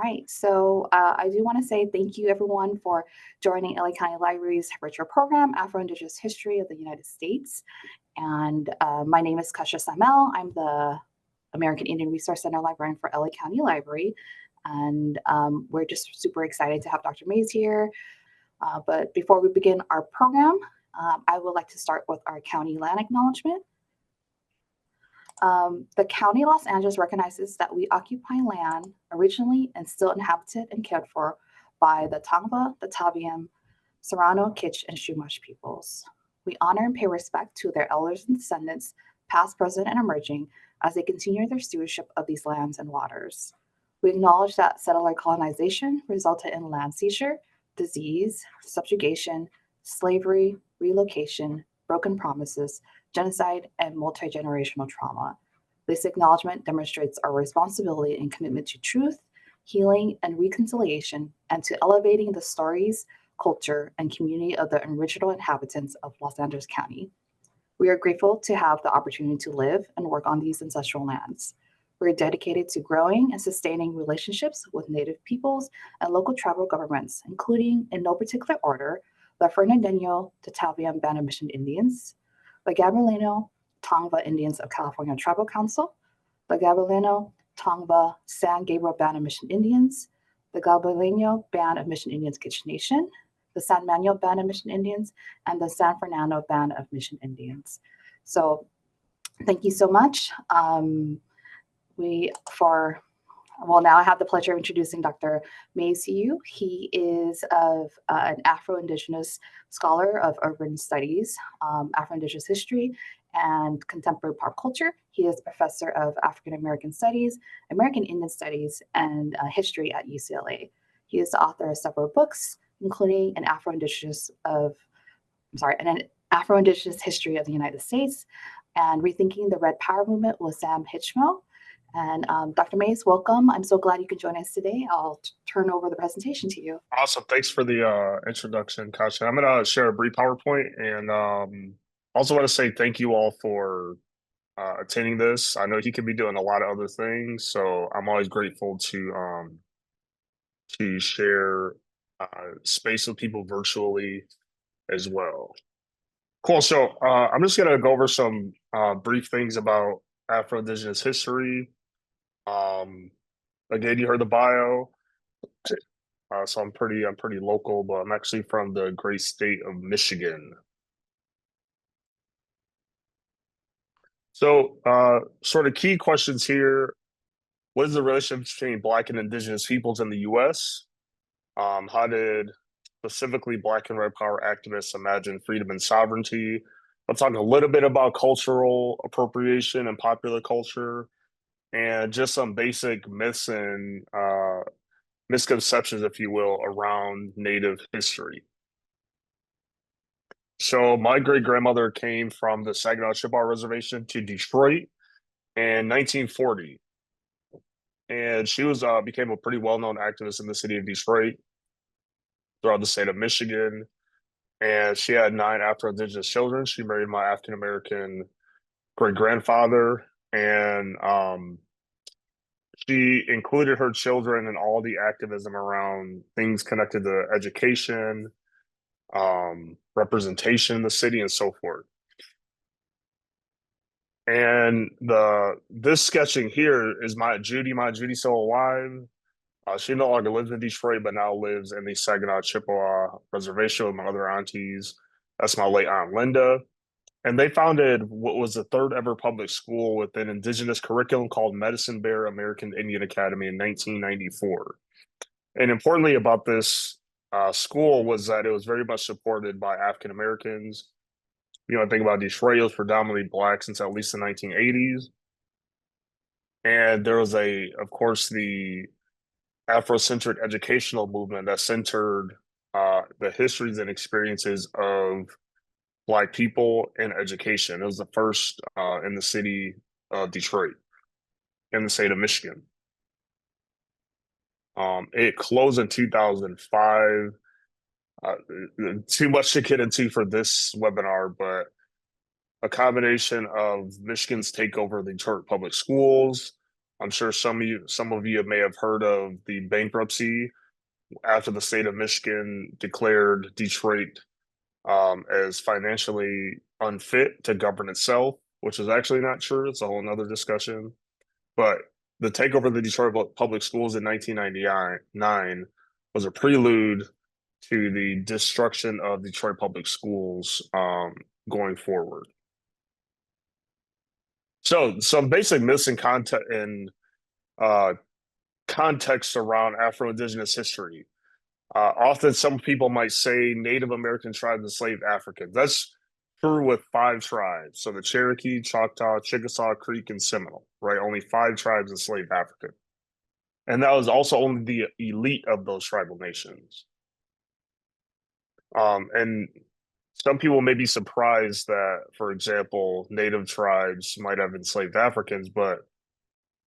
right, so I do want to say thank you everyone for joining LA County Library's virtual program, Afro-Indigenous History of the United States. And my name is Kasha Samel. I'm the American Indian Resource Center librarian for LA County Library. And we're just super excited to have Dr. Mays here. But before we begin our program, I would like to start with our county land acknowledgement. The County of Los Angeles recognizes that we occupy land originally and still inhabited and cared for by the Tongva, the Taviam, Serrano, Kitch, and Chumash peoples. We honor and pay respect to their elders and descendants, past, present, and emerging, as they continue their stewardship of these lands and waters. We acknowledge that settler colonization resulted in land seizure, disease, subjugation, slavery, relocation, broken promises, genocide, and multi-generational trauma. This acknowledgement demonstrates our responsibility and commitment to truth, healing, and reconciliation, and to elevating the stories, culture, and community of the original inhabitants of Los Angeles County. We are grateful to have the opportunity to live and work on these ancestral lands. We're dedicated to growing and sustaining relationships with Native peoples and local tribal governments, including, in no particular order, the Fernandino Tataviam Band of Mission Indians, the Gabrielino Tongva Indians of California Tribal Council, the Gabrielino Tongva San Gabriel Band of Mission Indians, the Gabrielino Band of Mission Indians Kitch Nation, the San Manuel Band of Mission Indians, and the San Fernando Band of Mission Indians. So thank you so much. Now I have the pleasure of introducing Dr. Mays to you. He is an Afro-Indigenous scholar of urban studies, Afro-Indigenous history, and contemporary pop culture. He is professor of African American studies, American Indian studies, and history at UCLA. He is the author of several books, including an Afro-Indigenous history of the United States, and Rethinking the Red Power Movement with Sam Hitchmo. And Dr. Mays, welcome. I'm so glad you can join us today. I'll turn over the presentation to you. Awesome. Thanks for the introduction, Kasha. I'm going to share a brief PowerPoint and also want to say thank you all for attending this. I know he could be doing a lot of other things, so I'm always grateful to share space with people virtually as well. Cool. So I'm just going to go over some brief things about Afro-Indigenous history. Again, you heard the bio. So I'm pretty local, but I'm actually from the great state of Michigan. So sort of key questions here. What is the relationship between Black and Indigenous peoples in the US? How did specifically Black and Red Power activists imagine freedom and sovereignty? I'll talk a little bit about cultural appropriation and popular culture, and just some basic myths and misconceptions, if you will, around Native history. So my great-grandmother came from the Saginaw Chippewa Reservation to Detroit in 1940. And she became a pretty well-known activist in the city of Detroit, throughout the state of Michigan. And she had 9 Afro-Indigenous children. She married my African-American great-grandfather, and she included her children in all the activism around things connected to education, representation in the city, and so forth. And this sketching here is my Judy. My Judy's still alive. She no longer lives in Detroit, but now lives in the Saginaw Chippewa Reservation with my other aunties. That's my late aunt Linda. And they founded what was the 3rd ever public school with an indigenous curriculum called Medicine Bear American Indian Academy in 1994. And importantly about this school was that it was very much supported by African Americans. You know, I think about Detroit, it was predominantly Black since at least the 1980s. And there was of course, the Afrocentric educational movement that centered the histories and experiences of Black people in education. It was the first in the city of Detroit, in the state of Michigan. It closed in 2005. Too much to get into for this webinar, but a combination of Michigan's takeover of the Detroit public schools, I'm sure some of you may have heard of the bankruptcy after the state of Michigan declared Detroit as financially unfit to govern itself, which is actually not true. It's a whole nother discussion. But the takeover of the Detroit public schools in 1999 was a prelude to the destruction of Detroit public schools going forward. So some basic missing context and uh, context around Afro-Indigenous history. Often some people might say Native American tribes enslaved Africans. That's true with 5 tribes. So the Cherokee, Choctaw, Chickasaw, Creek, and Seminole, right? Only 5 tribes enslaved Africans. And that was also only the elite of those tribal nations. And some people may be surprised that, for example, Native tribes might have enslaved Africans, but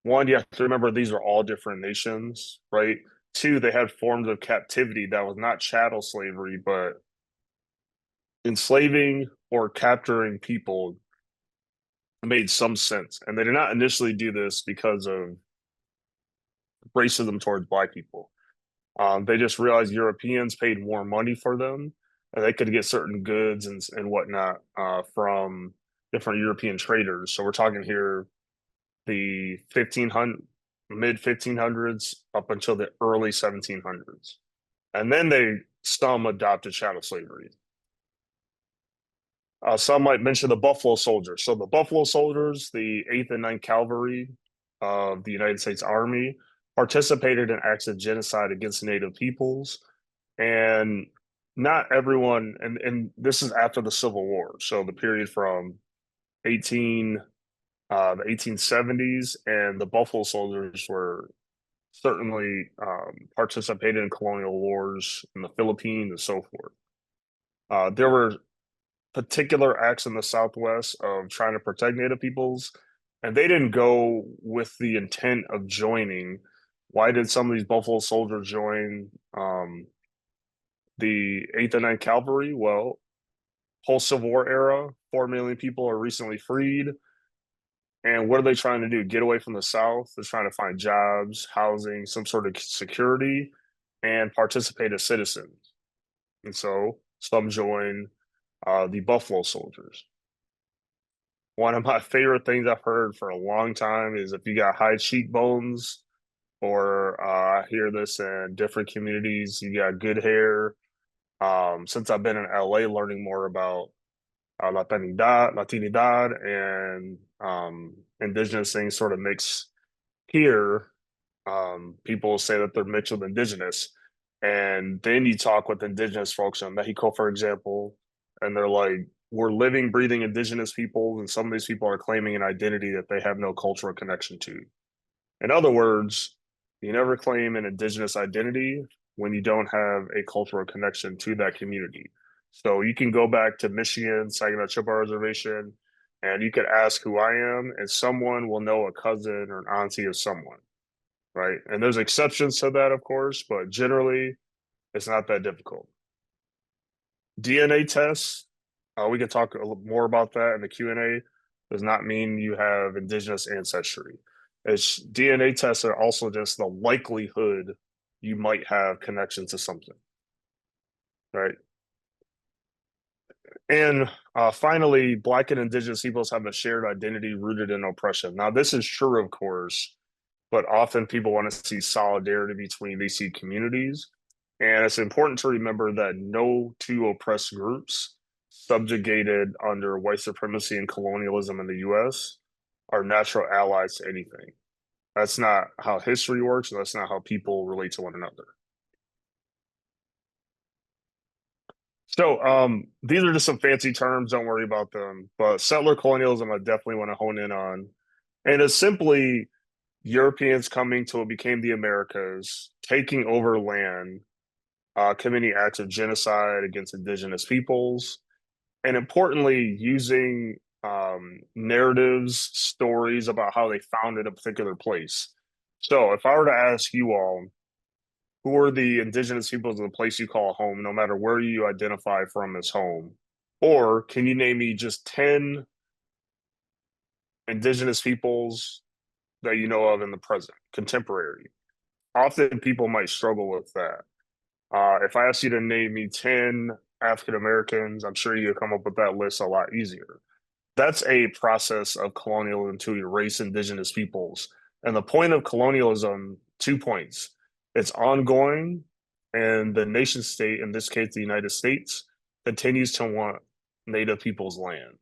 one, you have to remember these are all different nations, right? Two, they had forms of captivity that was not chattel slavery, but enslaving or capturing people made some sense. And they did not initially do this because of racism towards Black people. They just realized Europeans paid more money for them, and they could get certain goods and whatnot from different European traders. So we're talking here the mid 1500s up until the early 1700s. And then some adopted chattel slavery. Some might mention the Buffalo Soldiers. So the Buffalo Soldiers, the 8th and 9th Cavalry of the United States Army, participated in acts of genocide against Native peoples. And not everyone, and this is after the Civil War. So the period from the 1870s, and the Buffalo Soldiers were certainly participated in colonial wars in the Philippines and so forth. There were particular acts in the Southwest of trying to protect Native peoples, and they didn't go with the intent of joining. Why did some of these Buffalo Soldiers join the 8th and 9th Cavalry? Well, post Civil War era, 4 million people are recently freed. And what are they trying to do? Get away from the South? They're trying to find jobs, housing, some sort of security, and participate as citizens. And so some join the Buffalo Soldiers. One of my favorite things I've heard for a long time is if you got high cheekbones, or I hear this in different communities, you got good hair. Since I've been in LA learning more about Latinidad, and indigenous things sort of mix here. People say that they're mixed with indigenous. And then you talk with indigenous folks in Mexico, for example, and they're like, we're living, breathing indigenous people, and some of these people are claiming an identity that they have no cultural connection to. In other words, you never claim an indigenous identity when you don't have a cultural connection to that community. So you can go back to Michigan, Saginaw Chippewa Reservation, and you could ask who I am, and someone will know a cousin or an auntie of someone, right? And there's exceptions to that, of course, but generally, it's not that difficult. DNA tests, we can talk a little more about that in the Q&A, does not mean you have indigenous ancestry. It's DNA tests are also just the likelihood you might have connection to something, right? And finally, Black and Indigenous peoples have a shared identity rooted in oppression. Now, this is true, of course, but often people want to see solidarity between these two communities. And it's important to remember that no two oppressed groups subjugated under white supremacy and colonialism in the US are natural allies to anything. That's not how history works, and that's not how people relate to one another. So these are just some fancy terms. Don't worry about them. But settler colonialism, I definitely want to hone in on. And it's simply Europeans coming to what became the Americas, taking over land, committing acts of genocide against indigenous peoples, and importantly, using narratives, stories about how they founded a particular place. So if I were to ask you all, who are the indigenous peoples of the place you call home, no matter where you identify from as home? Or can you name me just 10 indigenous peoples that you know of in the present, contemporary. Often people might struggle with that. If I ask you to name me 10 African Americans, I'm sure you'll come up with that list a lot easier. That's a process of colonialism to erase indigenous peoples. And the point of colonialism, 2 points. It's ongoing, and the nation state, in this case, the United States, continues to want Native people's land,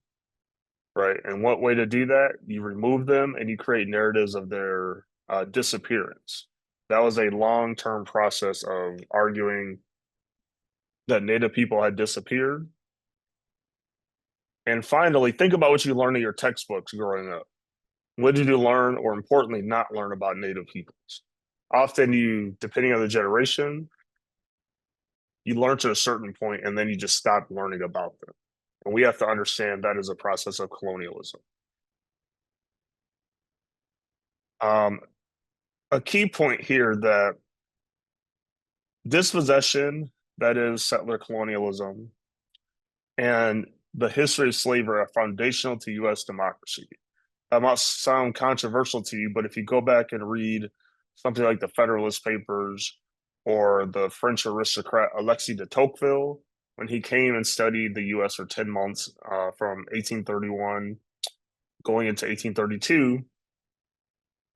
right? And what way to do that? You remove them and you create narratives of their disappearance. That was a long-term process of arguing that Native people had disappeared. And finally, think about what you learned in your textbooks growing up. What did you learn, or importantly, not learn about Native peoples? Often you, depending on the generation, you learn to a certain point and then you just stop learning about them. And we have to understand that is a process of colonialism. Um, a key point here that dispossession, that is settler colonialism, and the history of slavery are foundational to US democracy. That might sound controversial to you, but if you go back and read something like the Federalist Papers or the French aristocrat Alexis de Tocqueville, when he came and studied the US for 10 months from 1831 going into 1832,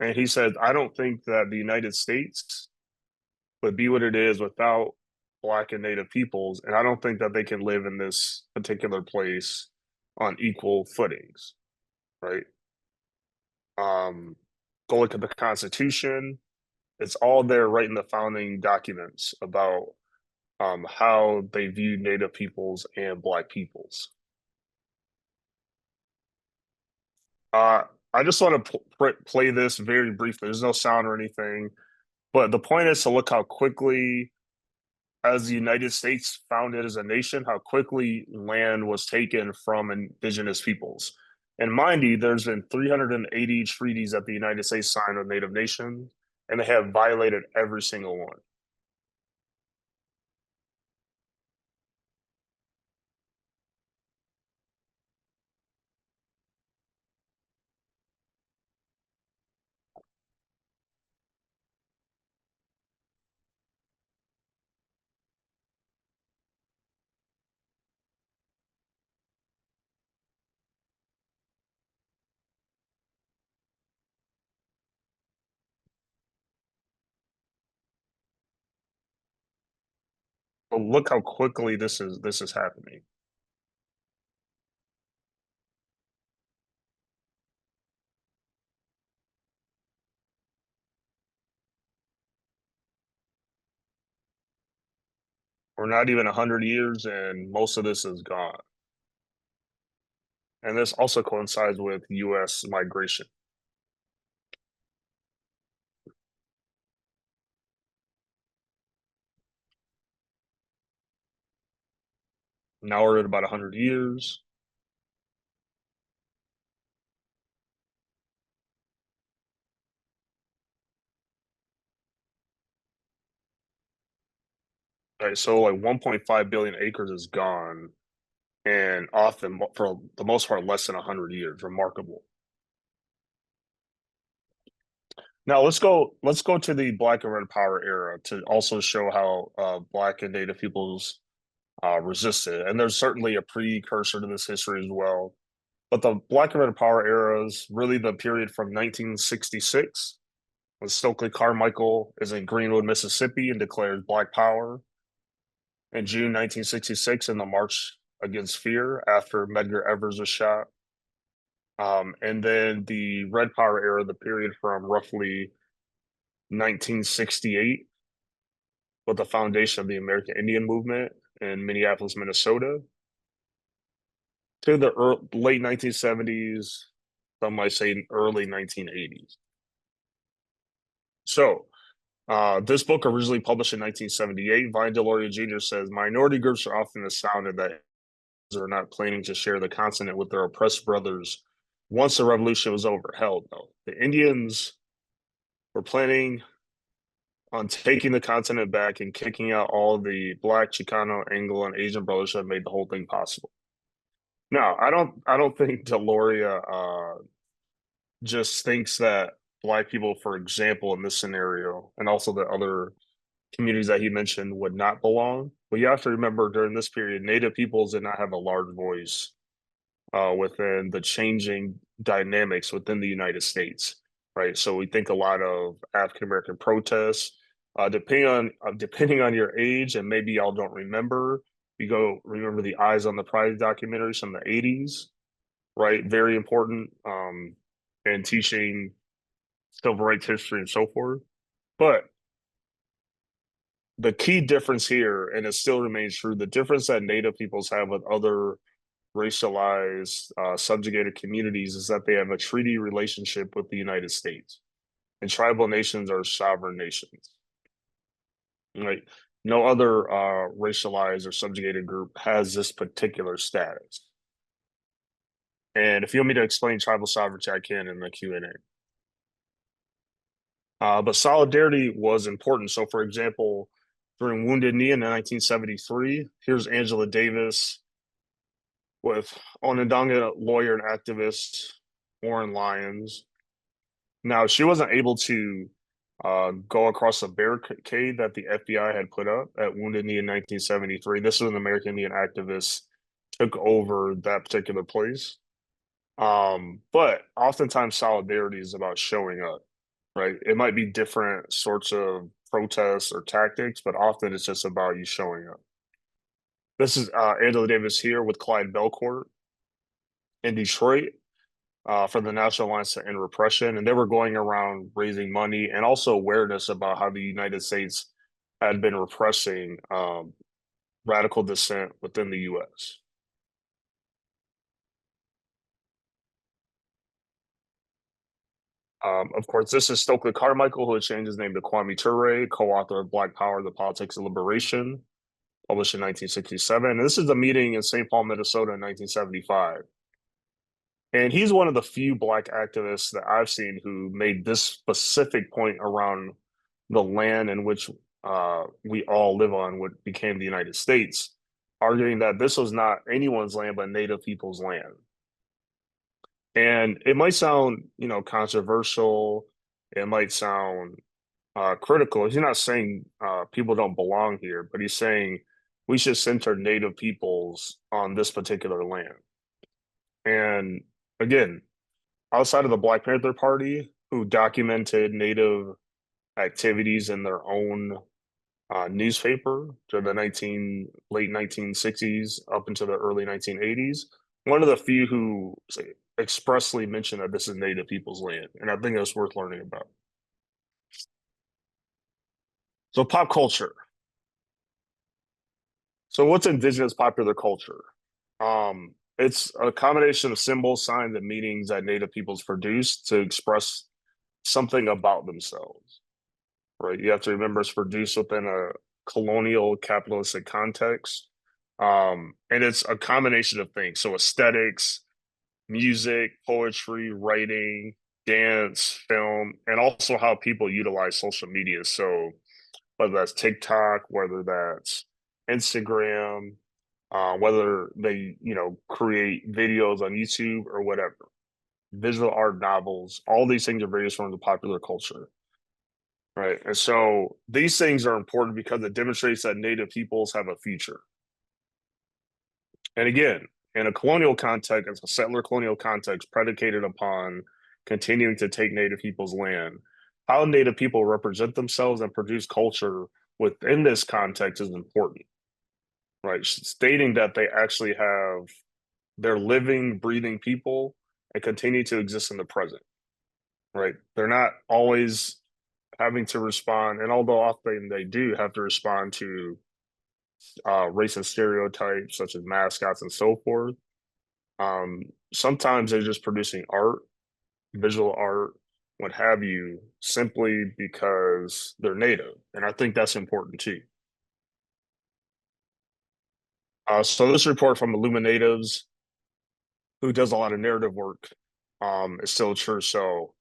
and he said, I don't think that the United States would be what it is without Black and Native peoples. And I don't think that they can live in this particular place on equal footings, right? Go look at the Constitution. It's all there right in the founding documents about how they view Native peoples and Black peoples. I just want to play this very briefly. There's no sound or anything, but the point is to look how quickly, as the United States founded as a nation, how quickly land was taken from indigenous peoples. And mind you, there's been 380 treaties that the United States signed with Native nations, and they have violated every single one. But look how quickly this is happening. We're not even 100 years, and most of this is gone. And this also coincides with U.S. migration. Now we're at about 100 years. Right, so like 1.5 billion acres is gone, and often for the most part less than 100 years. Remarkable. Now let's go to the Black and Red Power era to also show how Black and Native peoples resisted. And there's certainly a precursor to this history as well. But the Black and Red Power era is really the period from 1966, when Stokely Carmichael is in Greenwood, Mississippi, and declares Black Power. In June 1966, in the March Against Fear, after Medgar Evers was shot. And then the Red Power era, the period from roughly 1968, with the foundation of the American Indian movement in Minneapolis, Minnesota, to the late 1970s, some might say early 1980s. So, this book originally published in 1978, Vine Deloria Jr. says minority groups are often astounded that are not planning to share the continent with their oppressed brothers once the revolution was over. Hell no. The Indians were planning on taking the continent back and kicking out all the Black, Chicano, Anglo, and Asian brothers that made the whole thing possible. Now, I don't think Deloria just thinks that Black people, for example, in this scenario, and also the other communities that he mentioned would not belong. But you have to remember during this period, Native peoples did not have a large voice within the changing dynamics within the United States, right? So we think a lot of African American protests. Depending on your age, and maybe y'all don't remember, you go remember the Eyes on the Prize documentaries from the '80s, right? Very important, and teaching civil rights history and so forth. But the key difference here, and it still remains true, the difference that Native peoples have with other racialized, subjugated communities is that they have a treaty relationship with the United States. And tribal nations are sovereign nations. Right? No other racialized or subjugated group has this particular status. And if you want me to explain tribal sovereignty, I can in the Q&A. But solidarity was important. So, for example, during Wounded Knee in 1973, here's Angela Davis with Onondaga lawyer and activist Warren Lyons. Now, she wasn't able to go across a barricade that the FBI had put up at Wounded Knee in 1973. This was an American Indian activist took over that particular place. But oftentimes solidarity is about showing up, right? It might be different sorts of protests or tactics, but often it's just about you showing up. This is Angela Davis here with Clyde Belcourt in Detroit for the National Alliance to End Repression. And they were going around raising money and also awareness about how the United States had been repressing radical dissent within the US. Of course, this is Stokely Carmichael, who had changed his name to Kwame Ture, co-author of Black Power, The Politics of Liberation, published in 1967. And this is a meeting in St. Paul, Minnesota in 1975. And he's one of the few Black activists that I've seen who made this specific point around the land in which we all live on, what became the United States, arguing that this was not anyone's land, but Native people's land. And it might sound, controversial. It might sound critical. He's not saying people don't belong here, but he's saying we should center Native peoples on this particular land. And again, outside of the Black Panther Party, who documented Native activities in their own newspaper during the late 1960s up into the early 1980s, one of the few who expressly mentioned that this is Native people's land. And I think that's worth learning about. So pop culture. So what's indigenous popular culture? It's a combination of symbols, signs, and meanings that Native peoples produce to express something about themselves, right? You have to remember it's produced within a colonial capitalistic context. And it's a combination of things. So aesthetics, music, poetry, writing, dance, film, and also how people utilize social media. So whether that's TikTok, whether that's Instagram, whether they, create videos on YouTube or whatever, visual art, novels, all these things are various forms of popular culture. Right. And so these things are important because it demonstrates that Native peoples have a future. And again, in a colonial context, it's a settler colonial context predicated upon continuing to take Native people's land. How Native people represent themselves and produce culture within this context is important, right? Stating that they actually they're living, breathing people and continue to exist in the present, right? They're not always having to respond, and although often they do have to respond to racist stereotypes such as mascots and so forth, sometimes they're just producing art, visual art, what have you, simply because they're native. And I think that's important too. So this report from Illuminatives, who does a lot of narrative work, is still true. So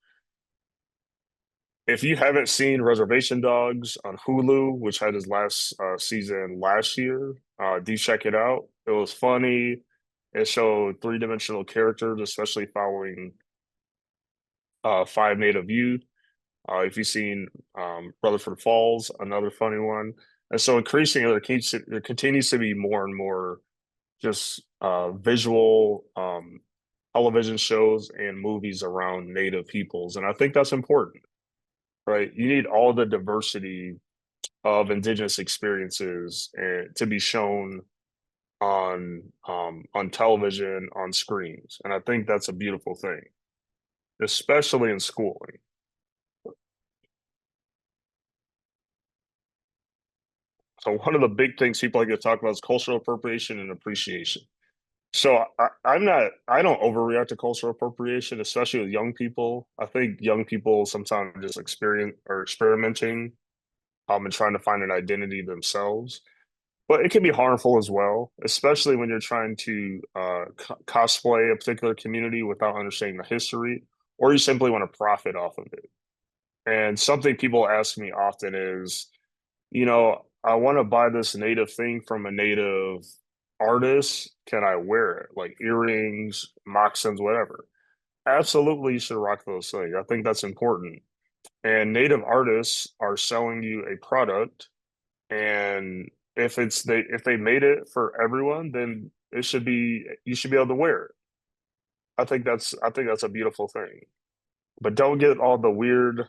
if you haven't seen Reservation Dogs on Hulu, which had his last season last year, do check it out. It was funny. It showed three-dimensional characters, especially following five Native youth. If you've seen Rutherford Falls, another funny one. And so increasingly, there continues to be more and more just visual television shows and movies around Native peoples. And I think that's important, right? You need all the diversity of Indigenous experiences to be shown on television, on screens. And I think that's a beautiful thing, especially in schooling. So one of the big things people like to talk about is cultural appropriation and appreciation. So I don't overreact to cultural appropriation, especially with young people. I think young people sometimes just experience or experimenting and trying to find an identity themselves. But it can be harmful as well, especially when you're trying to cosplay a particular community without understanding the history, or you simply want to profit off of it. And something people ask me often is, I want to buy this native thing from a native artist. Can I wear it? Like earrings, moccasins, whatever. Absolutely, you should rock those things. I think that's important. And native artists are selling you a product, and if they made it for everyone, then it should be you should be able to wear it. I think that's a beautiful thing. But don't get all the weird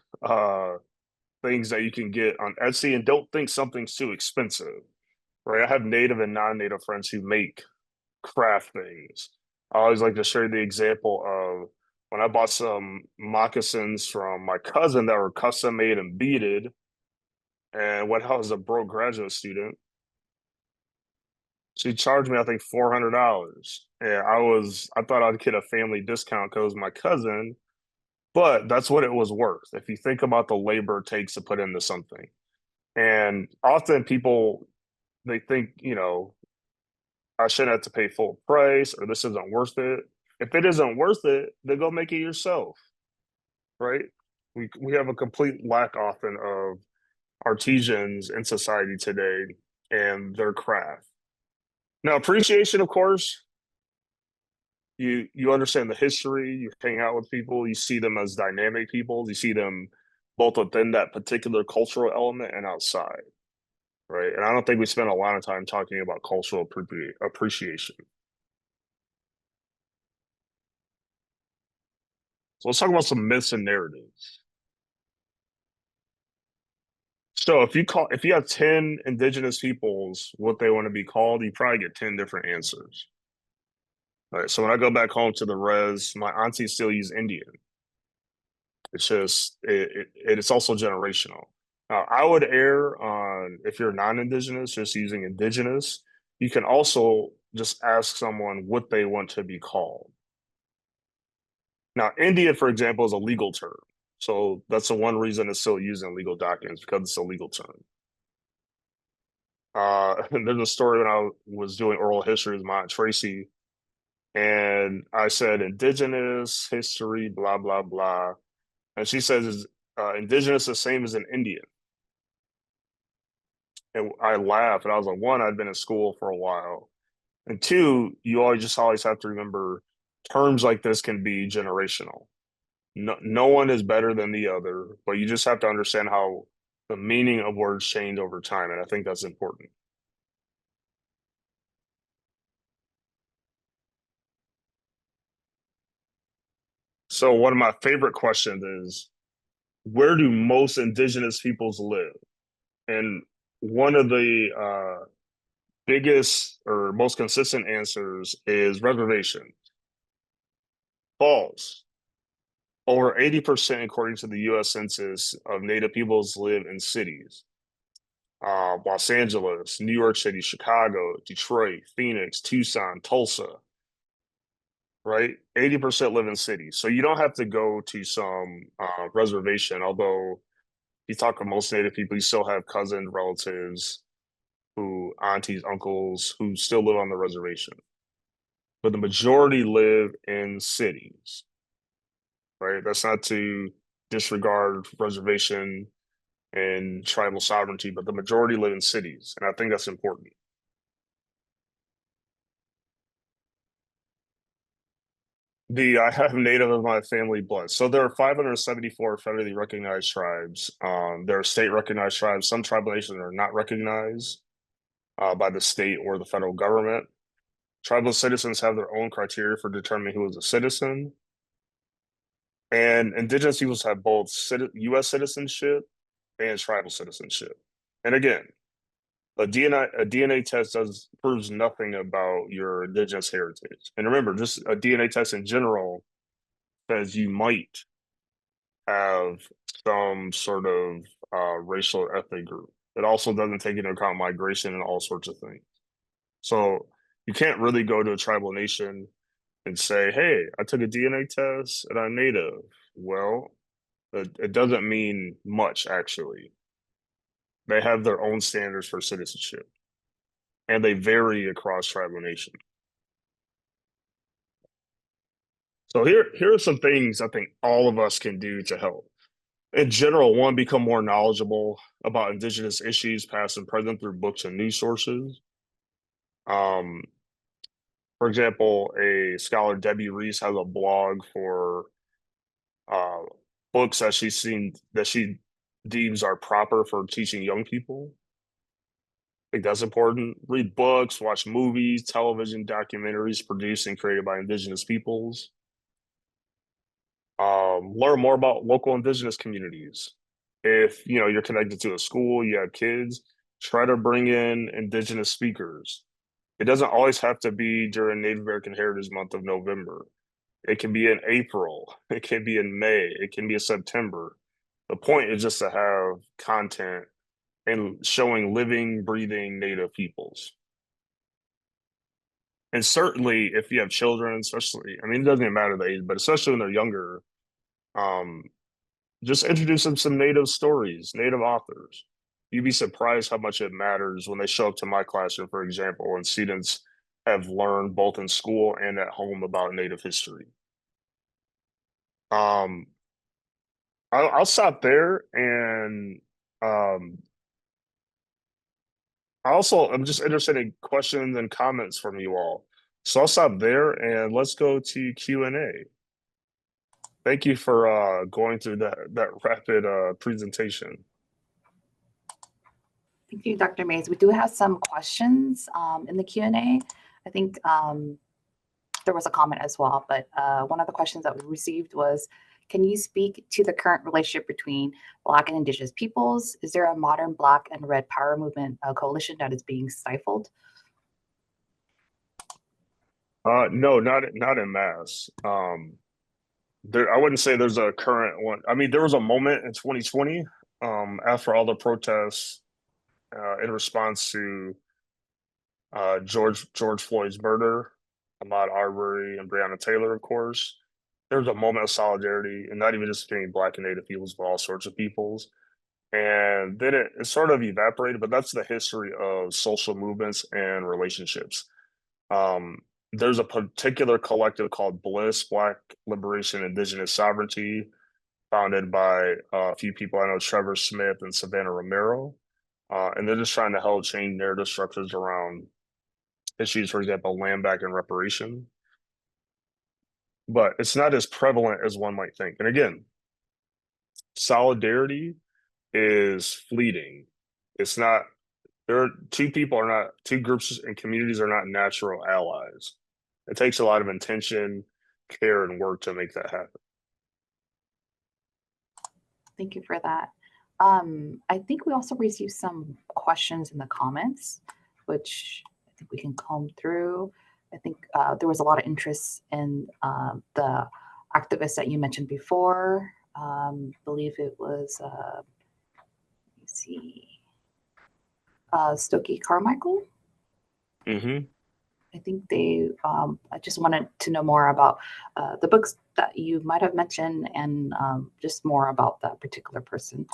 things that you can get on Etsy, and don't think something's too expensive, right? I have native and non-native friends who make craft things. I always like to share the example of when I bought some moccasins from my cousin that were custom made and beaded. And when I was a broke graduate student, she charged me, I think, $400. And I thought I'd get a family discount because it was my cousin, but that's what it was worth. If you think about the labor it takes to put into something. And often people, they think, I shouldn't have to pay full price or this isn't worth it. If it isn't worth it, then go make it yourself, right? We have a complete lack often of artisans in society today and their craft. Now, appreciation, of course, you understand the history, you hang out with people, you see them as dynamic people, you see them both within that particular cultural element and outside, right? And I don't think we spend a lot of time talking about cultural appreciation. So let's talk about some myths and narratives. So if you have 10 indigenous peoples what they want to be called, you probably get 10 different answers. All right. So when I go back home to the res, my auntie still use Indian. It's just it's also generational. I would err on if you're non-indigenous, just using indigenous. You can also just ask someone what they want to be called. Now, Indian, for example, is a legal term. So that's the one reason it's still used in legal documents because it's a legal term. There's a story when I was doing oral history with my aunt Tracy, and I said indigenous history, blah blah blah, and she says is indigenous the same as an Indian? And I laughed, and I was like, one, I'd been in school for a while, and two, you always have to remember terms like this can be generational. No one is better than the other, but you just have to understand how the meaning of words change over time, and I think that's important. So one of my favorite questions is, where do most indigenous peoples live? And one of the biggest or most consistent answers is reservation. False. Over 80%, according to the US Census, of Native peoples live in cities. Los Angeles, New York City, Chicago, Detroit, Phoenix, Tucson, Tulsa, right? 80% live in cities. So you don't have to go to some reservation, although you talk to most Native people, you still have cousins, relatives, aunties, uncles who still live on the reservation. But the majority live in cities, right? That's not to disregard reservation and tribal sovereignty, but the majority live in cities. And I think that's important. I have Native of my family blood. So there are 574 federally recognized tribes. There are state recognized tribes. Some tribal nations are not recognized by the state or the federal government. Tribal citizens have their own criteria for determining who is a citizen. And indigenous peoples have both U.S. citizenship and tribal citizenship. And again, a DNA test proves nothing about your indigenous heritage. And remember, just a DNA test in general says you might have some sort of racial or ethnic group. It also doesn't take into account migration and all sorts of things. So you can't really go to a tribal nation and say, "Hey, I took a DNA test and I'm Native." Well, it doesn't mean much actually. They have their own standards for citizenship, and they vary across tribal nations. So here are some things I think all of us can do to help. In general, one, become more knowledgeable about indigenous issues, past and present, through books and news sources. Um, for example, a scholar, Debbie Reese, has a blog for uh, books that she deems are proper for teaching young people. I think that's important. Read books, watch movies, television, documentaries produced and created by indigenous peoples. Learn more about local indigenous communities. If you're connected to a school, you have kids, try to bring in indigenous speakers. It doesn't always have to be during Native American Heritage Month of November. It can be in April, it can be in May, it can be in September. The point is just to have content and showing living, breathing Native peoples. And certainly if you have children, especially, I mean, it doesn't even matter the age, but especially when they're younger, um, just introduce them some Native stories, Native authors. You'd be surprised how much it matters when they show up to my classroom, for example, and students have learned both in school and at home about Native history. Um, I'll stop there, and um, I'm just interested in questions and comments from you all. So I'll stop there, and let's go to Q&A. Thank you for going through that rapid presentation. Thank you, Dr. Mays. We do have some questions in the Q&A. I think there was a comment as well, but one of the questions that we received was, can you speak to the current relationship between Black and Indigenous peoples? Is there a modern Black and Red Power movement coalition that is being stifled? No, not in mass. I wouldn't say there's a current one. I mean, there was a moment in 2020 after all the protests in response to George Floyd's murder, Ahmaud Arbery and Breonna Taylor, of course. There was a moment of solidarity, and not even just between Black and Native peoples, but all sorts of peoples. And then it sort of evaporated, but that's the history of social movements and relationships. Um, there's a particular collective called BLISS, Black Liberation Indigenous Sovereignty, founded by a few people I know, Trevor Smith and Savannah Romero. And they're just trying to help change narrative structures around issues, for example, land back and reparation. But it's not as prevalent as one might think. And again, solidarity is fleeting. It's not, there are two groups and communities are not natural allies. It takes a lot of intention, care, and work to make that happen. Thank you for that. I think we also received some questions in the comments, which I think we can comb through. I think there was a lot of interest in the activist that you mentioned before. Believe it was, let me see, Stokely Carmichael. Mm-hmm. I think I just wanted to know more about the books that you might have mentioned and just more about that particular person.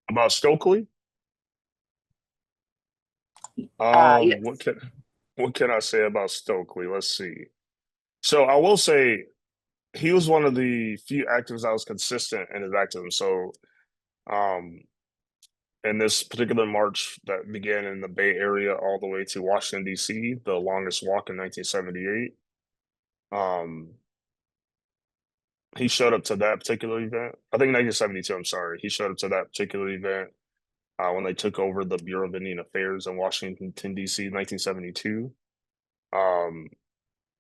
About Stokely, Yes. what can I say about Stokely? Let's see. So I will say he was one of the few activists that was consistent in his activism. So um, in this particular march that began in the Bay Area all the way to Washington, D.C., the longest walk in 1978. Um, he showed up to that particular event. I think 1972. I'm sorry. He showed up to that particular event when they took over the Bureau of Indian Affairs in Washington D.C. in 1972. Um,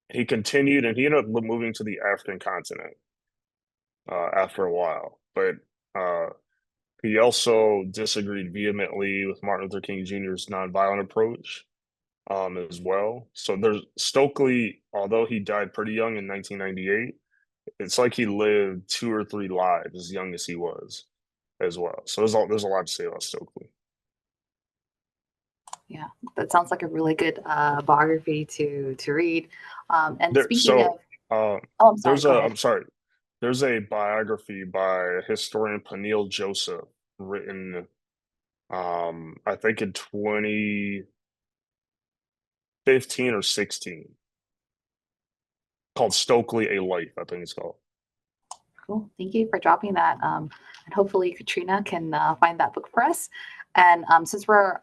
he continued, and he ended up moving to the African continent after a while. But uh, he also disagreed vehemently with Martin Luther King Jr.'s nonviolent approach as well. So there's Stokely, although he died pretty young in 1998, it's like he lived 2 or 3 lives as young as he was as well. So there's a lot to say about Stokely. Yeah, that sounds like a really good biography to read. And There, speaking of, so uh, oh, I'm sorry, go ahead. I'm sorry, there's a biography by historian Peniel Joseph written, I think in 2015 or 16, called Stokely: A Life, I think it's called. Cool. Thank you for dropping that. And hopefully Katrina can find that book for us. And since we're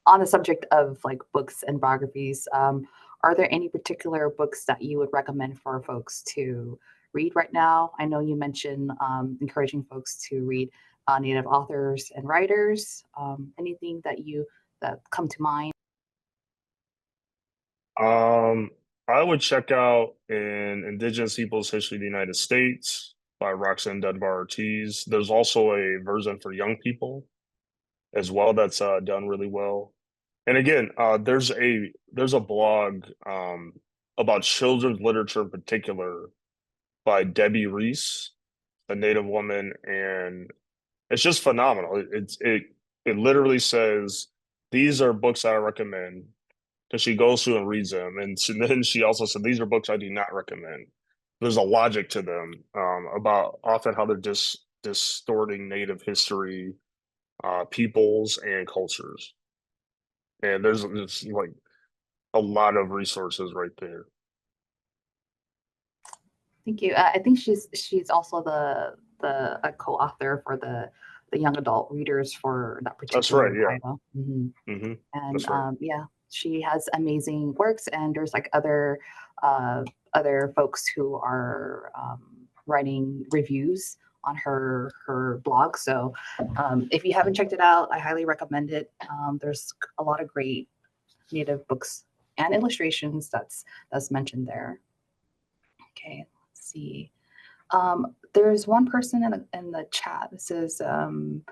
on the subject of like books and biographies, are there any particular books that you would recommend for folks to read right now? I know you mentioned encouraging folks to read Native authors and writers. Anything that come to mind? Um, I would check out in Indigenous Peoples' History of the United States by Roxanne Dunbar Ortiz. There's also a version for young people as well that's done really well. And again, there's a blog about children's literature in particular by Debbie Reese, a Native woman, and it's just phenomenal. It literally says these are books that I recommend because she goes through and reads them, and then she also said these are books I do not recommend. There's a logic to them about often how they're distorting Native history, peoples, and cultures. And there's like a lot of resources right there. Thank you. I think she's also the a co-author for the young adult readers for that That's right. particular Yeah. title. Mhm. And That's right. yeah, she has amazing works, and there's like uh, other folks who are writing reviews on her blog. So if you haven't checked it out, I highly recommend it. There's a lot of great native books and illustrations that's mentioned there. Okay, let's see. There's one person in the chat that says, is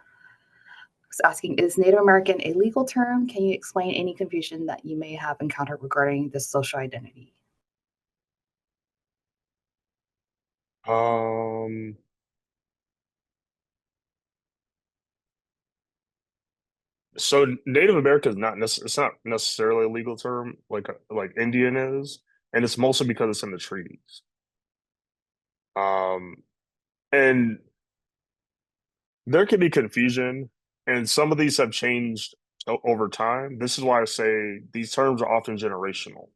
asking, is Native American a legal term? Can you explain any confusion that you may have encountered regarding this social identity? Um, so Native America is not it's not necessarily a legal term like Indian is, and it's mostly because it's in the treaties. Um, and there can be confusion, and some of these have changed over time. This is why I say these terms are often generational.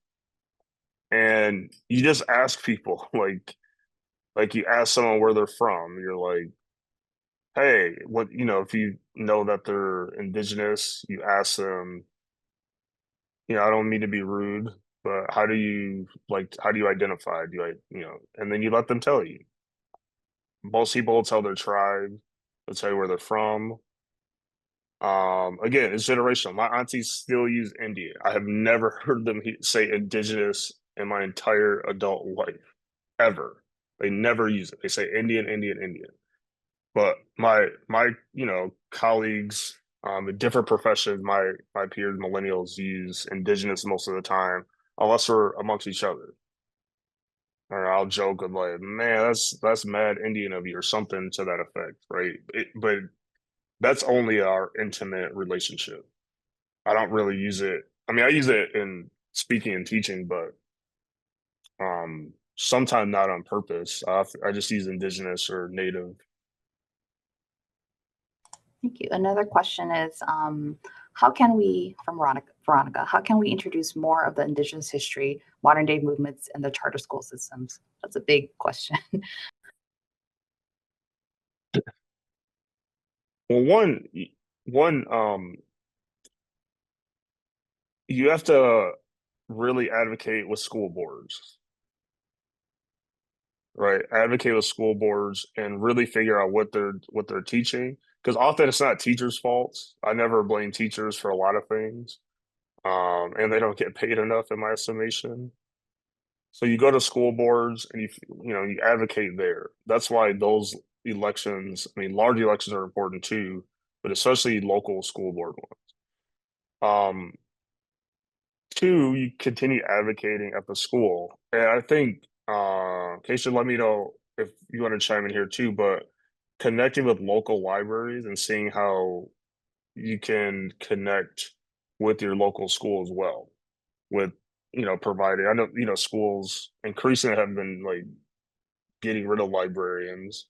And you just ask people, like you ask someone where they're from, you're like, hey, what, if you know that they're indigenous, you ask them, I don't mean to be rude, but how do you identify? And then you let them tell you. Most people will tell their tribe, they'll tell you where they're from. Again, it's generational. My aunties still use Indian. I have never heard them say indigenous in my entire adult life, ever. They never use it. They say Indian, Indian, Indian. But my colleagues in different professions, my peers, millennials use indigenous most of the time, unless we're amongst each other. Or I'll joke with like, man, that's mad Indian of you or something to that effect, right? But that's only our intimate relationship. I don't really use it. I mean, I use it in speaking and teaching, but sometimes not on purpose. I just use indigenous or native. Thank you. Another question is, how can we, from Veronica, how can we introduce more of the Indigenous history, modern day movements in the charter school systems? That's a big question. Well, one, you have to really advocate with school boards. right? Advocate with school boards and really figure out what they're teaching. Because often it's not teachers' faults. I never blame teachers for a lot of things, and they don't get paid enough, in my estimation. So you go to school boards and you advocate there. That's why those elections, I mean, large elections are important too, but especially local school board ones. Two, you continue advocating at the school. And I think Keisha, let me know if you want to chime in here too, but connecting with local libraries and seeing how you can connect with your local school as well, with providing. I know schools increasingly have been like getting rid of librarians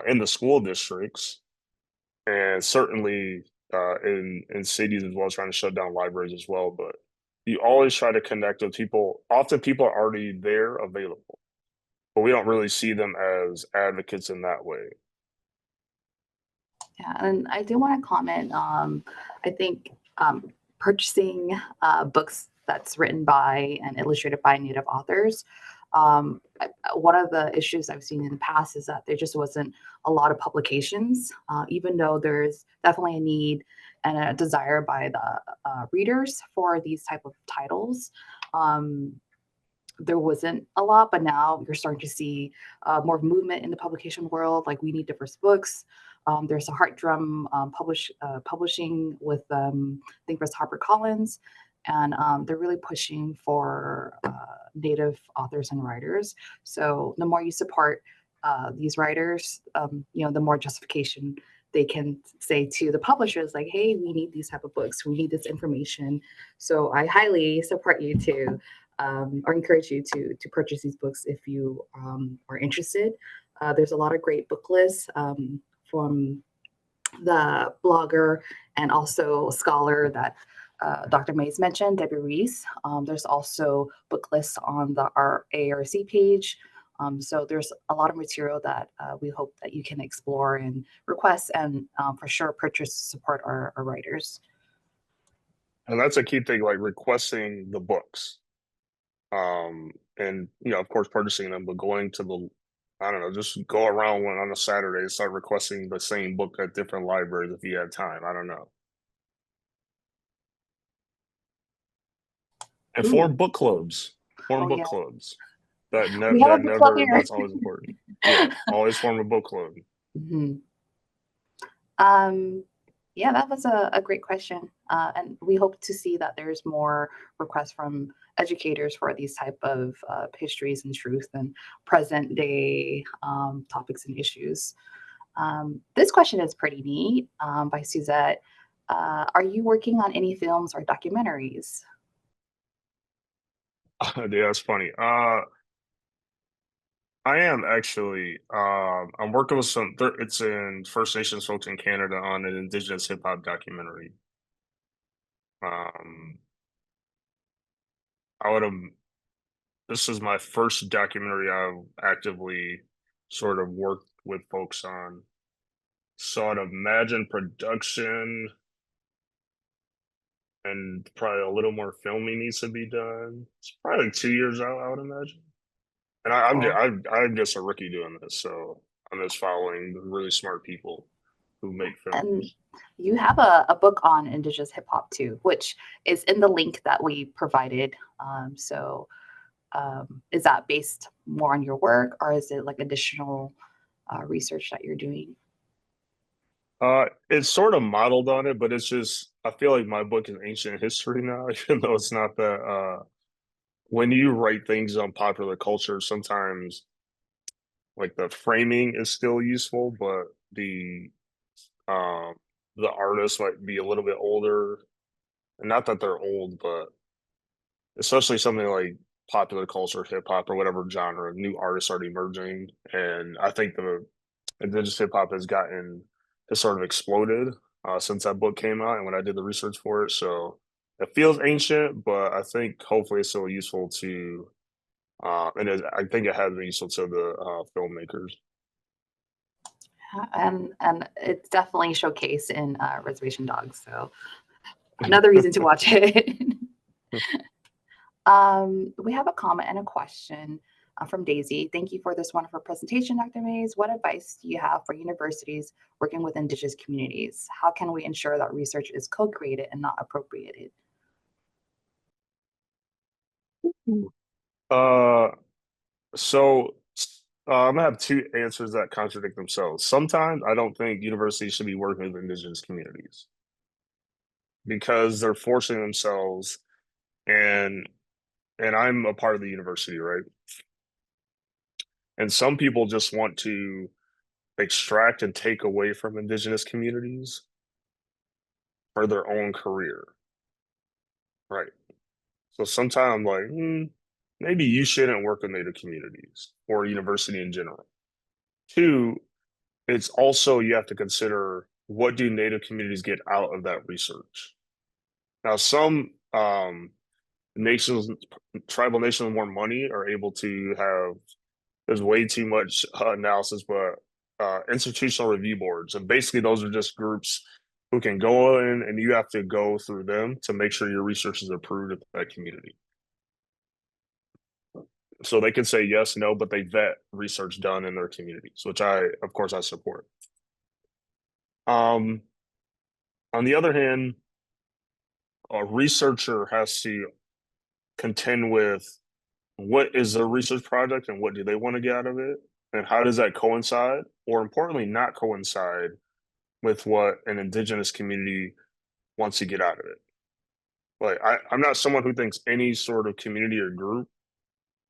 in the school districts, and certainly in cities as well, trying to shut down libraries as well. But you always try to connect with people. Often people are already there available, but we don't really see them as advocates in that way. Yeah, and I do want to comment. I think purchasing books that's written by and illustrated by Native authors. One of the issues I've seen in the past is that there just wasn't a lot of publications, even though there's definitely a need and a desire by the readers for these type of titles. Um, there wasn't a lot, but now you're starting to see more movement in the publication world. Like we need diverse books. There's a Heart Drum publishing with I think it's HarperCollins, and they're really pushing for Native authors and writers. So the more you support these writers, the more justification they can say to the publishers, like, "Hey, we need these type of books. We need this information." So I highly support you to or encourage you to purchase these books if you are interested. There's a lot of great book lists from the blogger and also scholar that Dr. Mays mentioned, Debbie Reese. There's also book lists on the ARC page. So there's a lot of material that we hope that you can explore and request and for sure purchase to support our writers. And that's a key thing, like requesting the books. And of course purchasing them, but going to the I don't know, just go around one on a Saturday and start requesting the same book at different libraries if you have time. I don't know. And Ooh, form book clubs. Form oh book yeah, clubs. we have a book club That's always important. Yeah, always form a book club. here. Um, yeah, that was a great question. And we hope to see that there's more requests from educators for these type of histories and truth and present day topics and issues. This question is pretty neat by Suzette. Are you working on any films or documentaries? Yeah, that's funny. I am actually. I'm working with it's in First Nations folks in Canada on an Indigenous hip hop documentary. Um, I would have. This is my first documentary I've actively sort of worked with folks on. So I'd imagine production and probably a little more filming needs to be done. It's probably like 2 years out, I would imagine. And Cool. I'm just a rookie doing this, so I'm just following the really smart people who make And films. you have a book on Indigenous hip hop too, which is in the link that we provided. Is that based more on your work or is it like additional research that you're doing? It's sort of modeled on it, but it's just I feel like my book is ancient history now, even though it's not that. When you write things on popular culture, sometimes like the framing is still useful, but um the artist might be a little bit older. And not that they're old, but especially something like popular culture, hip hop or whatever genre, new artists are emerging. And I think the indigenous hip hop has sort of exploded since that book came out and when I did the research for it. So it feels ancient, but I think hopefully it's still useful to I think it has been useful to the filmmakers. And it's definitely showcased in Reservation Dogs. So another reason to watch it. We have a comment and a question. from Daisy. Thank you for this wonderful presentation, Dr. Mays. What advice do you have for universities working with Indigenous communities? How can we ensure that research is co-created and not appropriated? Uh, so I'm gonna have two answers that contradict themselves. Sometimes I don't think universities should be working with Indigenous communities because they're forcing themselves, and I'm a part of the university, right? And some people just want to extract and take away from Indigenous communities for their own career, right? So sometimes I'm like, maybe you shouldn't work with Native communities or a university in general. Two, it's also you have to consider what do Native communities get out of that research. Now, some nations, tribal nations with more money are able to have. There's way too much analysis, but institutional review boards, and basically those are just groups who can go in, and you have to go through them to make sure your research is approved at that community. So they can say yes, no, but they vet research done in their communities, which of course, I support. Um, on the other hand, a researcher has to contend with what is a research project and what do they want to get out of it, and how does that coincide, or importantly, not coincide with what an indigenous community wants to get out of it. Like I'm not someone who thinks any sort of community or group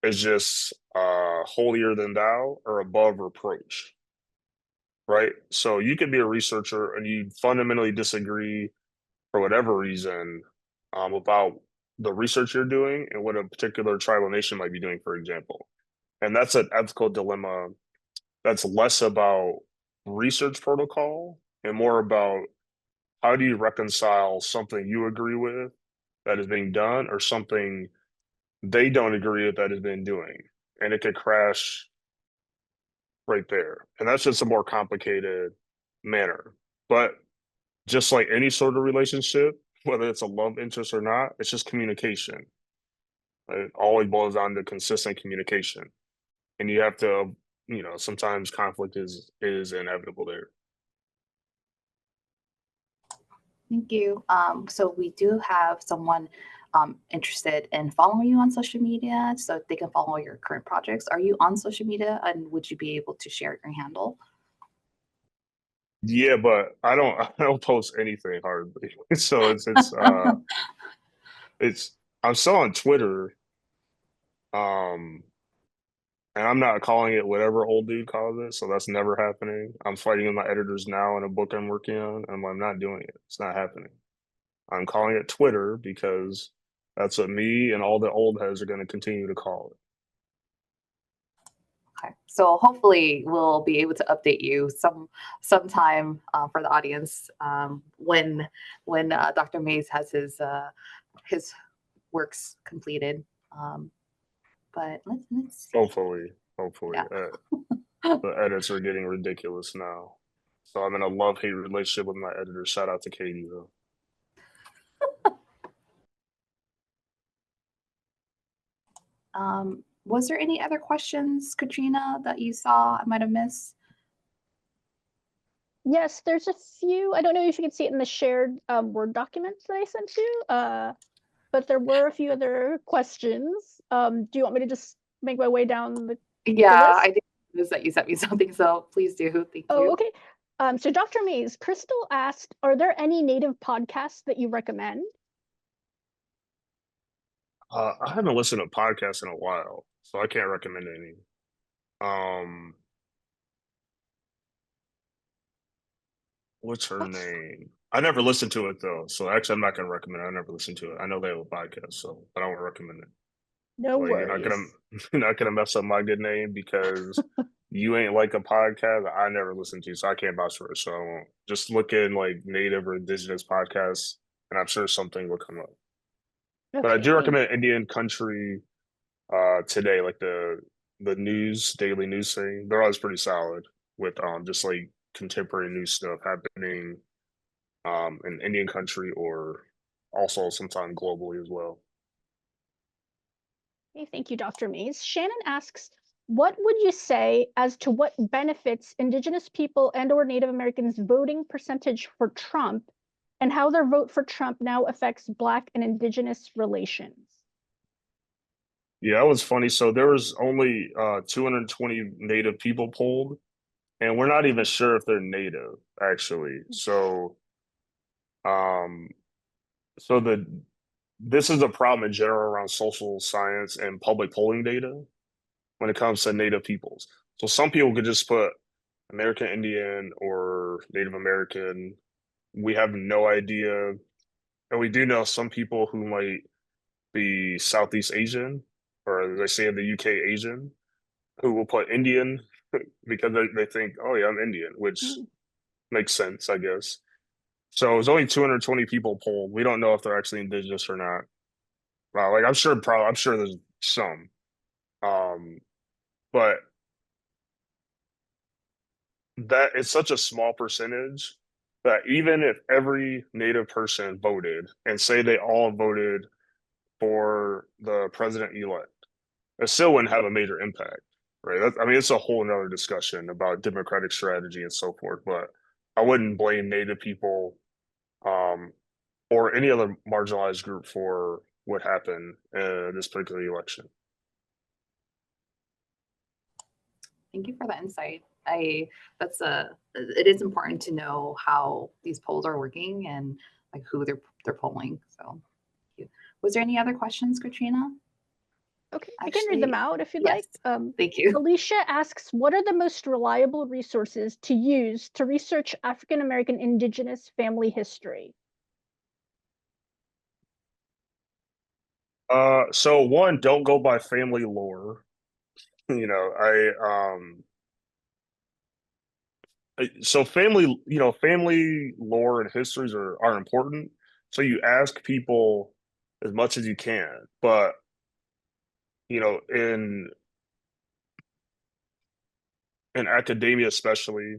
is just holier than thou or above reproach, right? So you could be a researcher and you fundamentally disagree for whatever reason about the research you're doing and what a particular tribal nation might be doing, for example. And that's an ethical dilemma that's less about research protocol and more about how do you reconcile something you agree with that is being done or something they don't agree with that is being doing. And it could crash right there. And that's just a more complicated manner. But just like any sort of relationship, whether it's a love interest or not, it's just communication. It always boils down to consistent communication. And you have to, sometimes conflict is inevitable there. Thank you. So we do have someone interested in following you on social media so they can follow your current projects. Are you on social media and would you be able to share your handle? Yeah, but I don't post anything hardly. So it's I'm still on Twitter. Um and I'm not calling it whatever old dude calls it, so that's never happening. I'm fighting with my editors now in a book I'm working on. I'm not doing it. It's not happening. I'm calling it Twitter because that's what me and all the old heads are going to continue to call it. Okay. So hopefully we'll be able to update you sometime for the audience when Dr. Mays has his works completed. Um, but let's see. Hopefully, Yeah. the edits are getting ridiculous now. So I'm in a love-hate relationship with my editor. Shout out to Katie though. Was there any other questions, Katrina, that you saw I might have missed? Yes, there's a few. I don't know if you can see it in the shared Word documents that I sent you, but there were a few other questions. Do you want me to just make my way down the Yeah, list? I think it was that you sent me something, so please do. Thank Oh, you. okay. So Dr. Mays, Crystal asked, are there any Native podcasts that you recommend? I haven't listened to podcasts in a while, so I can't recommend any. Um, what's her name? I never listened to it though, so actually I'm not gonna recommend it. I never listened to it. I know they have a podcast, so I don't recommend it. No Like you're not worries. gonna you're not gonna mess up my good name because you ain't like a podcast I never listened to, so I can't vouch for it. So I won't. Just look in like native or indigenous podcasts, and I'm sure something will come up. But I Okay, do thank recommend Indian Country today, like the news daily news thing. They're always pretty solid with just like contemporary news stuff happening in Indian Country or also sometime globally as well. Okay, thank you, Dr. Mays. Shannon asks, what would you say as to what benefits Indigenous people and/or Native Americans voting percentage for Trump and how their vote for Trump now affects Black and Indigenous relations? Yeah, that was funny. So there was only 220 Native people polled, and we're not even sure if they're Native actually. Um, so this is a problem in general around social science and public polling data when it comes to Native peoples. So some people could just put American Indian or Native American. We have no idea. And we do know some people who might be Southeast Asian, or as they say in the UK, Asian, who will put Indian because they think, oh yeah, I'm Indian, which makes sense, I guess. So it was only 220 people polled. We don't know if they're actually indigenous or not. Like I'm sure there's some. Um, but that it's such a small percentage that even if every Native person voted and say they all voted for the president-elect, it still wouldn't have a major impact, right? I mean, it's a whole nother discussion about democratic strategy and so forth, but I wouldn't blame Native people um, or any other marginalized group for what happened in this particular election. Thank you for that insight. It is important to know how these polls are working and like who they're polling. So, thank you. Was there any other questions, Katrina? Okay, I can read them out if you'd like. Thank you. Alicia asks, what are the most reliable resources to use to research African American Indigenous family history? So one, don't go by family lore. You know, so family lore and histories are important. So you ask people as much as you can, but in academia especially,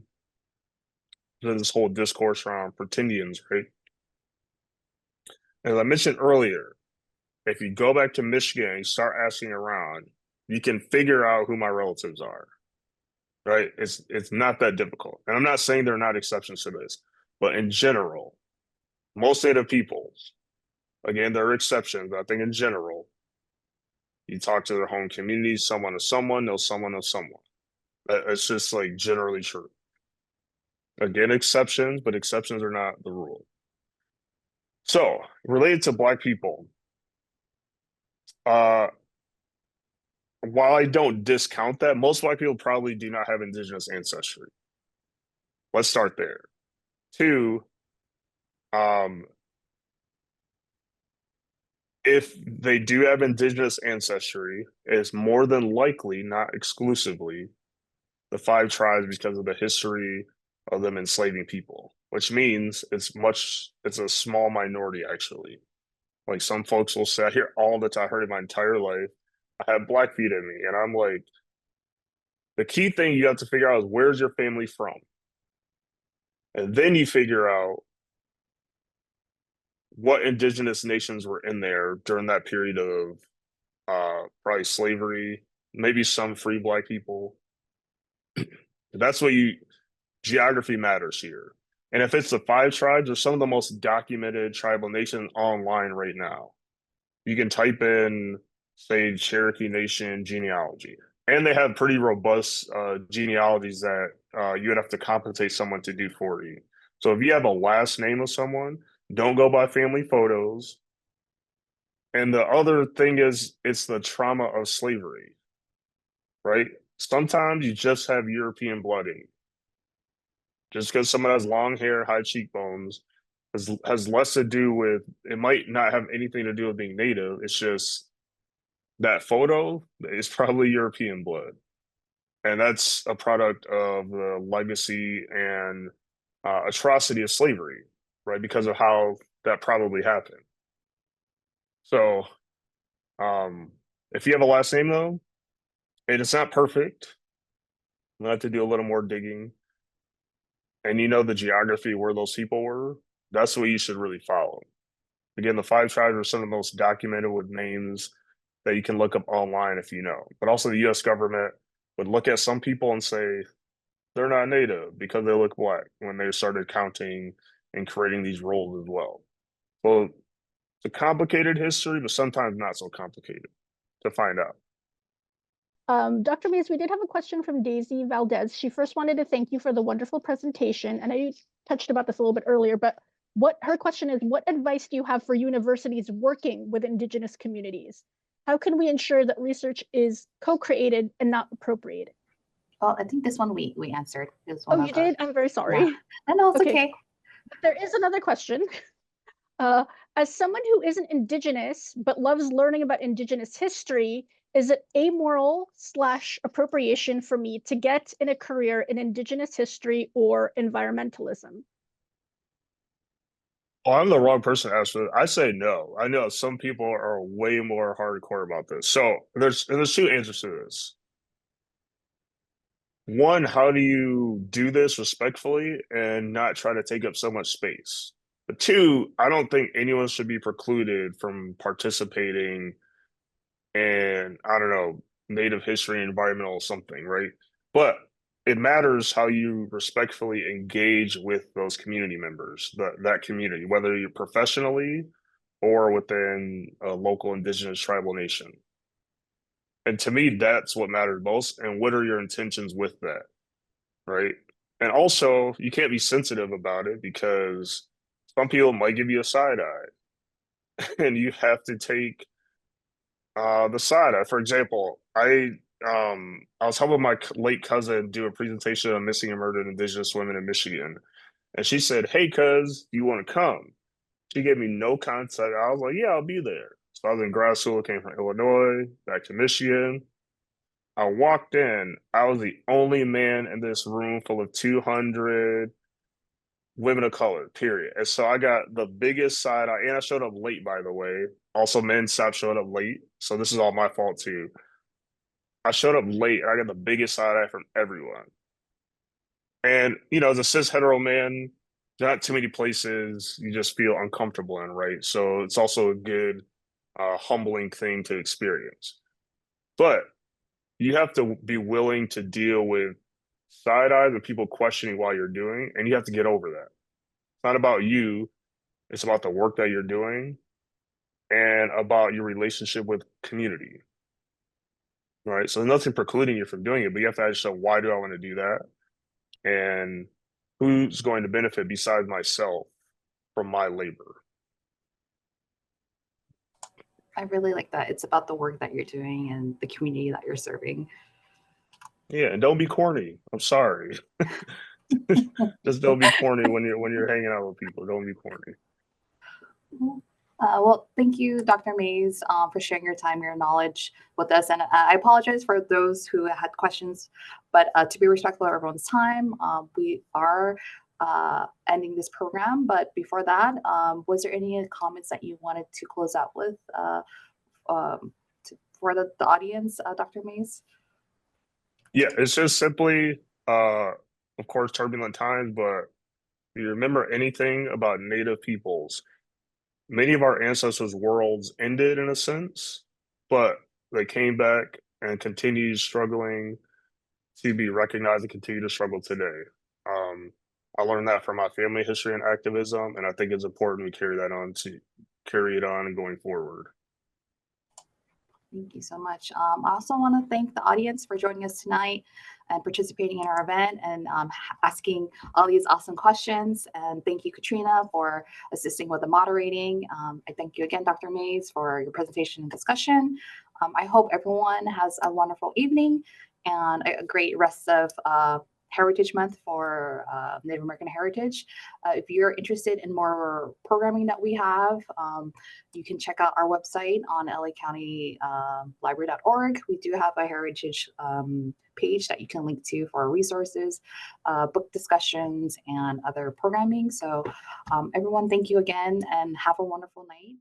there's this whole discourse around pretendians, right? As I mentioned earlier, if you go back to Michigan and you start asking around, you can figure out who my relatives are, right? It's not that difficult. And I'm not saying there are not exceptions to this, but in general, most Native peoples, again, there are exceptions, but I think in general, you talk to their home community, someone knows someone, knows someone knows someone. It's just like generally true. Again, exceptions, but exceptions are not the rule. So, related to Black people, while I don't discount that, most Black people probably do not have Indigenous ancestry. Let's start there. Two, if they do have Indigenous ancestry, it's more than likely, not exclusively, the five tribes because of the history of them enslaving people, which means it's a small minority actually. Like some folks will say, I hear all the time, I heard it my entire life, I have Blackfeet in me. And I'm like, the key thing you have to figure out is where's your family from? And then you figure out what indigenous nations were in there during that period of probably slavery, maybe some free Black people. That's what geography matters here. And if it's the five tribes, they're some of the most documented tribal nations online right now. You can type in, say, Cherokee Nation genealogy, and they have pretty robust genealogies that you would have to compensate someone to do for you. So if you have a last name of someone, don't go by family photos. And the other thing is, it's the trauma of slavery, right? Sometimes you just have European blood in you. Just because someone has long hair, high cheekbones, has less to do with, it might not have anything to do with being native. It's just that photo is probably European blood. And that's a product of the legacy and atrocity of slavery, right? Because of how that probably happened. So if you have a last name though, and it's not perfect, you have to do a little more digging. And you know the geography where those people were, that's what you should really follow. Again, the five tribes are some of the most documented with names that you can look up online if you know. But also the US government would look at some people and say they're not Native because they look Black when they started counting and creating these roles as well. Well, it's a complicated history, but sometimes not so complicated to find out. Dr. Mays, we did have a question from Daisy Valdez. She first wanted to thank you for the wonderful presentation, and I touched about this a little bit earlier, but her question is, what advice do you have for universities working with Indigenous communities? How can we ensure that research is co-created and not appropriated? Well, I think this one we answered. Oh, you did? I'm very sorry. Yeah. No, it's okay. But there is another question. As someone who isn't Indigenous but loves learning about Indigenous history, is it amoral / appropriation for me to get in a career in Indigenous history or environmentalism? Well, I'm the wrong person to ask for that. I say no. I know some people are way more hardcore about this. So there's two answers to this. One, how do you do this respectfully and not try to take up so much space? But two, I don't think anyone should be precluded from participating in, I don't know, Native history, environmental something, right? But it matters how you respectfully engage with those community members, that community, whether you're professionally or within a local Indigenous tribal nation. And to me, that's what matters most. And what are your intentions with that? Right. And also, you can't be sensitive about it because some people might give you a side eye and you have to take the side eye. For example, I was helping my late cousin do a presentation on missing and murdered Indigenous women in Michigan. And she said, "Hey, cuz, do you want to come?" She gave me no context. I was like, "Yeah, I'll be there." So I was in grad school, came from Illinois, back to Michigan. I walked in, I was the only man in this room full of 200 women of color, period. And so I got the biggest side eye, and I showed up late, by the way. Also, men stopped showing up late. So this is all my fault too. I showed up late, and I got the biggest side eye from everyone. And, as a cis hetero man, not too many places you just feel uncomfortable in, right? So it's also a good, humbling thing to experience. But you have to be willing to deal with side eyes and people questioning why you're doing, and you have to get over that. It's not about you, it's about the work that you're doing and about your relationship with community. Right. So there's nothing precluding you from doing it, but you have to ask yourself, why do I want to do that? And who's going to benefit besides myself from my labor? I really like that. It's about the work that you're doing and the community that you're serving. Yeah, and don't be corny. I'm sorry. Just don't be corny when you're hanging out with people. Don't be corny. Well, thank you, Dr. Mays, for sharing your time, your knowledge with us. And I apologize for those who had questions, but to be respectful of everyone's time, we are ending this program. But before that, was there any comments that you wanted to close out with for the audience, Dr. Mays? Yeah, it's just simply, of course, turbulent times, but if you remember anything about Native peoples, many of our ancestors' worlds ended in a sense, but they came back and continued struggling to be recognized and continue to struggle today. I learned that from my family history and activism, and I think it's important to carry it on and going forward. Thank you so much. I also want to thank the audience for joining us tonight and participating in our event and asking all these awesome questions. And thank you, Katrina, for assisting with the moderating. I thank you again, Dr. Mays, for your presentation and discussion. I hope everyone has a wonderful evening and a great rest of Heritage Month for Native American Heritage. If you're interested in more programming that we have, you can check out our website on lacountylibrary.org. We do have a heritage page that you can link to for resources, book discussions, and other programming. So everyone, thank you again and have a wonderful night.